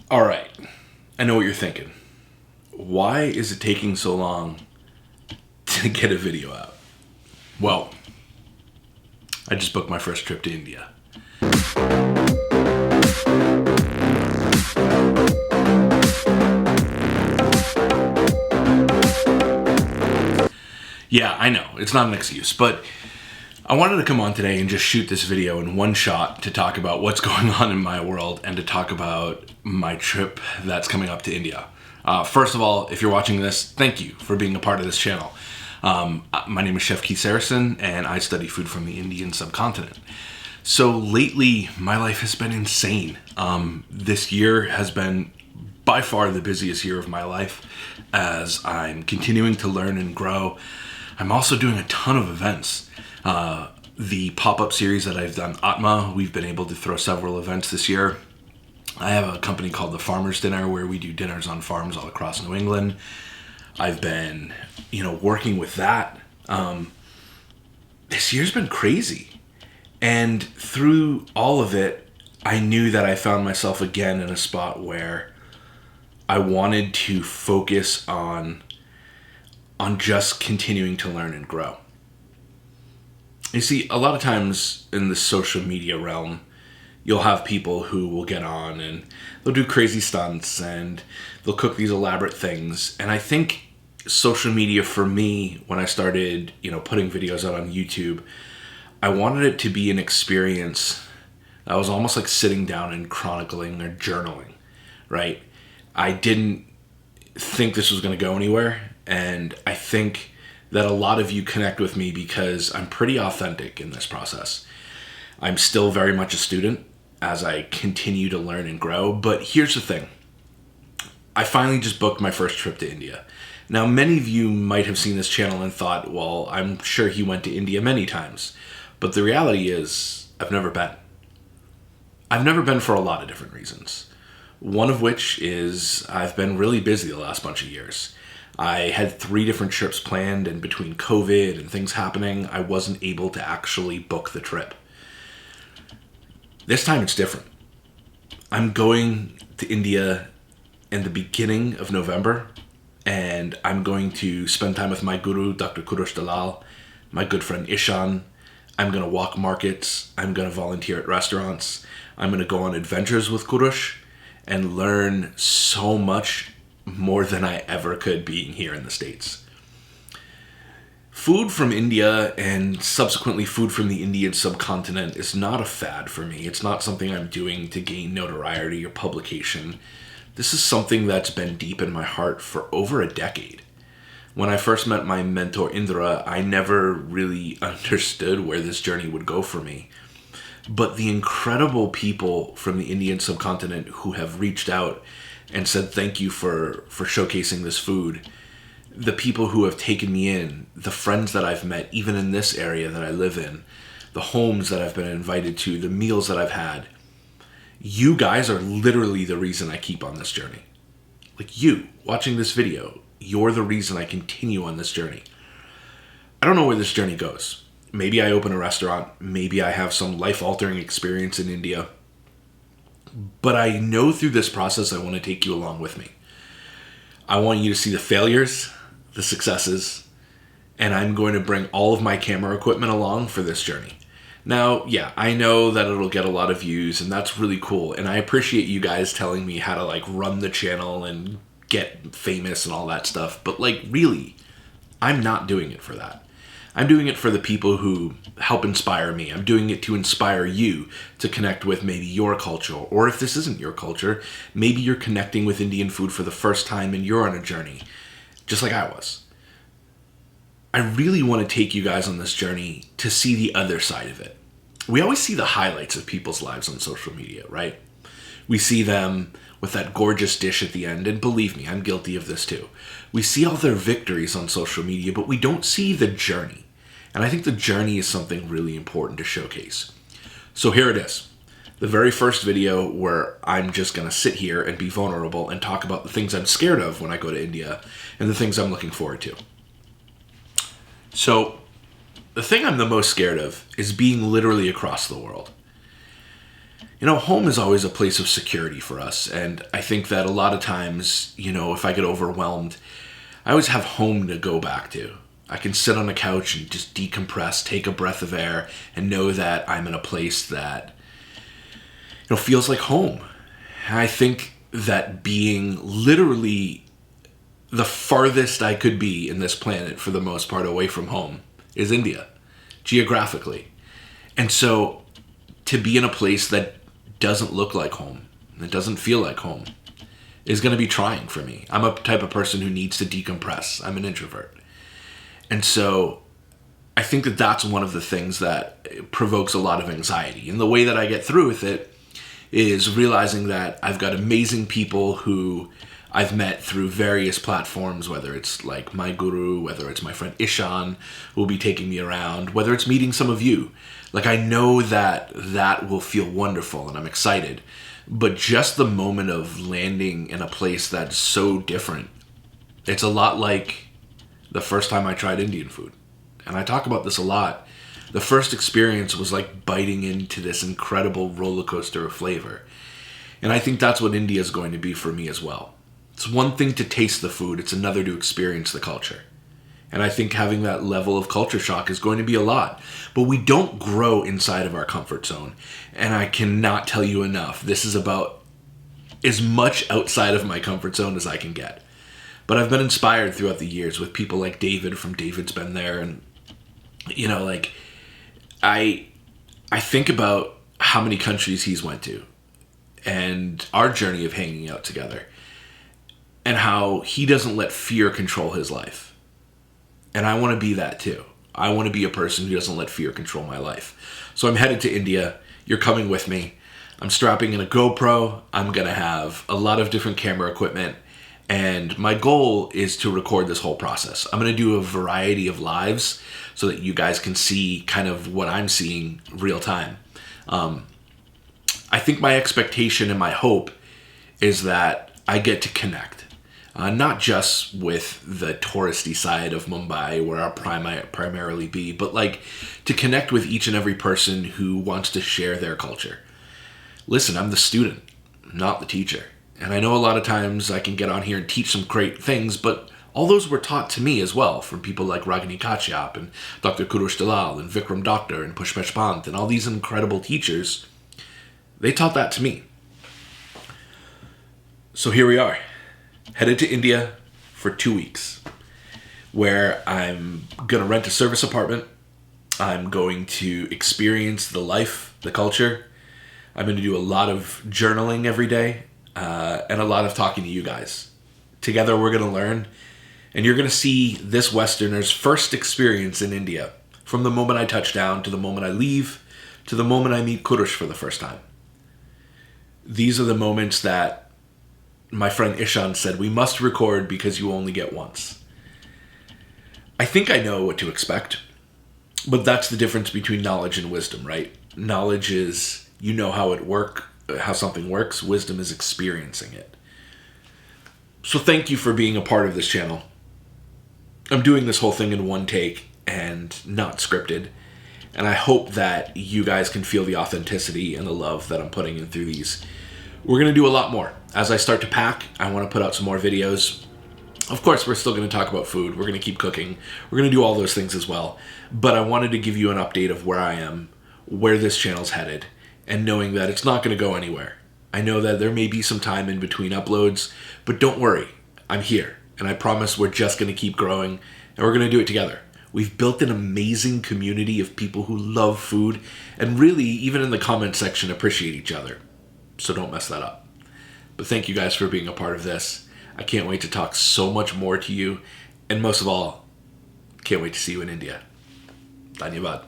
All right, I know what you're thinking. Why is it taking so long to get a video out? Well, I just booked my first trip to India. Yeah, I know, it's not an excuse, but I wanted to come on today and just shoot this video in one shot to talk about what's going on in my world and to talk about my trip that's coming up to India. First of all, if you're watching this, thank you for being a part of this channel. My name is Chef Sarasin, and I study food from the Indian subcontinent. So lately, my life has been insane. This year has been by far the busiest year of my life as I'm continuing to learn and grow. I'm also doing a ton of events. The pop-up series that I've done, Atma, we've been able to throw several events this year. I have a company called the Farmer's Dinner where we do dinners on farms all across New England. I've been, working with that. This year's been crazy. And through all of it, I knew that I found myself again in a spot where I wanted to focus on just continuing to learn and grow. You see, a lot of times in the social media realm, you'll have people who will get on and they'll do crazy stunts and they'll cook these elaborate things. And I think social media for me, when I started, putting videos out on YouTube, I wanted it to be an experience that was almost like sitting down and chronicling or journaling, right? I didn't think this was going to go anywhere. And I think that a lot of you connect with me because I'm pretty authentic in this process. I'm still very much a student as I continue to learn and grow. But here's the thing. I finally just booked my first trip to India. Now, many of you might have seen this channel and thought, well, I'm sure he went to India many times. But the reality is, I've never been. I've never been for a lot of different reasons. One of which is I've been really busy the last bunch of years. I had 3 different trips planned, and between COVID and things happening, I wasn't able to actually book the trip. This time it's different. I'm going to India in the beginning of November, and I'm going to spend time with my guru, Dr. Kurush Dalal, my good friend Ishan. I'm going to walk markets. I'm going to volunteer at restaurants. I'm going to go on adventures with Kurush and learn so much more than I ever could being here in the States. Food from India and subsequently food from the Indian subcontinent is not a fad for me. It's not something I'm doing to gain notoriety or publication. This is something that's been deep in my heart for over a decade. When I first met my mentor Indra, I never really understood where this journey would go for me. But the incredible people from the Indian subcontinent who have reached out and said thank you for showcasing this food, the people who have taken me in, the friends that I've met, even in this area that I live in, the homes that I've been invited to, the meals that I've had, you guys are literally the reason I keep on this journey. Like you, watching this video, you're the reason I continue on this journey. I don't know where this journey goes. Maybe I open a restaurant. Maybe I have some life-altering experience in India. But I know through this process, I want to take you along with me. I want you to see the failures, the successes, and I'm going to bring all of my camera equipment along for this journey. Now, yeah, I know that it'll get a lot of views, and that's really cool. And I appreciate you guys telling me how to run the channel and get famous and all that stuff. But really, I'm not doing it for that. I'm doing it for the people who help inspire me. I'm doing it to inspire you to connect with maybe your culture. Or if this isn't your culture, maybe you're connecting with Indian food for the first time and you're on a journey, just like I was. I really want to take you guys on this journey to see the other side of it. We always see the highlights of people's lives on social media, right? We see them with that gorgeous dish at the end, and believe me, I'm guilty of this too. We see all their victories on social media, but we don't see the journey. And I think the journey is something really important to showcase. So here it is. The very first video where I'm just going to sit here and be vulnerable and talk about the things I'm scared of when I go to India and the things I'm looking forward to. So the thing I'm the most scared of is being literally across the world. Home is always a place of security for us. And I think that a lot of times, if I get overwhelmed, I always have home to go back to. I can sit on the couch and just decompress, take a breath of air, and know that I'm in a place that, feels like home. And I think that being literally the farthest I could be in this planet, for the most part, away from home, is India, geographically. And so to be in a place that doesn't look like home, that doesn't feel like home, is going to be trying for me. I'm a type of person who needs to decompress. I'm an introvert. And so I think that that's one of the things that provokes a lot of anxiety. And the way that I get through with it is realizing that I've got amazing people who I've met through various platforms, whether it's like my guru, whether it's my friend Ishan, who will be taking me around, whether it's meeting some of you. Like, I know that that will feel wonderful and I'm excited. But just the moment of landing in a place that's so different, it's a lot like the first time I tried Indian food. And I talk about this a lot. The first experience was like biting into this incredible roller coaster of flavor. And I think that's what India is going to be for me as well. It's one thing to taste the food, it's another to experience the culture. And I think having that level of culture shock is going to be a lot. But we don't grow inside of our comfort zone. And I cannot tell you enough. This is about as much outside of my comfort zone as I can get. But I've been inspired throughout the years with people like David from David's Been There. And, I think about how many countries he's went to. And our journey of hanging out together. And how he doesn't let fear control his life. And I want to be that too. I want to be a person who doesn't let fear control my life. So I'm headed to India. You're coming with me. I'm strapping in a GoPro. I'm going to have a lot of different camera equipment. And my goal is to record this whole process. I'm going to do a variety of lives so that you guys can see kind of what I'm seeing real time. I think my expectation and my hope is that I get to connect. Not just with the touristy side of Mumbai, where I'll primarily be, but like to connect with each and every person who wants to share their culture. Listen, I'm the student, not the teacher. And I know a lot of times I can get on here and teach some great things, but all those were taught to me as well from people like Ragini Kashyap and Dr. Kurush Dalal and Vikram Doctor and Pushpesh Pant and all these incredible teachers. They taught that to me. So here we are. Headed to India for 2 weeks, where I'm going to rent a service apartment. I'm going to experience the life, the culture. I'm going to do a lot of journaling every day and a lot of talking to you guys. Together we're going to learn, and you're going to see this Westerner's first experience in India, from the moment I touch down to the moment I leave to the moment I meet Kurush for the first time. These are the moments that my friend Ishan said, we must record because you only get once. I think I know what to expect, but that's the difference between knowledge and wisdom, right? Knowledge is, how something works. Wisdom is experiencing it. So thank you for being a part of this channel. I'm doing this whole thing in one take and not scripted. And I hope that you guys can feel the authenticity and the love that I'm putting in through these. We're going to do a lot more. As I start to pack, I want to put out some more videos. Of course, we're still going to talk about food. We're going to keep cooking. We're going to do all those things as well. But I wanted to give you an update of where I am, where this channel's headed, and knowing that it's not going to go anywhere. I know that there may be some time in between uploads, but don't worry. I'm here. And I promise we're just going to keep growing, and we're going to do it together. We've built an amazing community of people who love food, and really, even in the comment section, appreciate each other. So don't mess that up. But thank you guys for being a part of this. I can't wait to talk so much more to you. And most of all, can't wait to see you in India. Dhanyavad.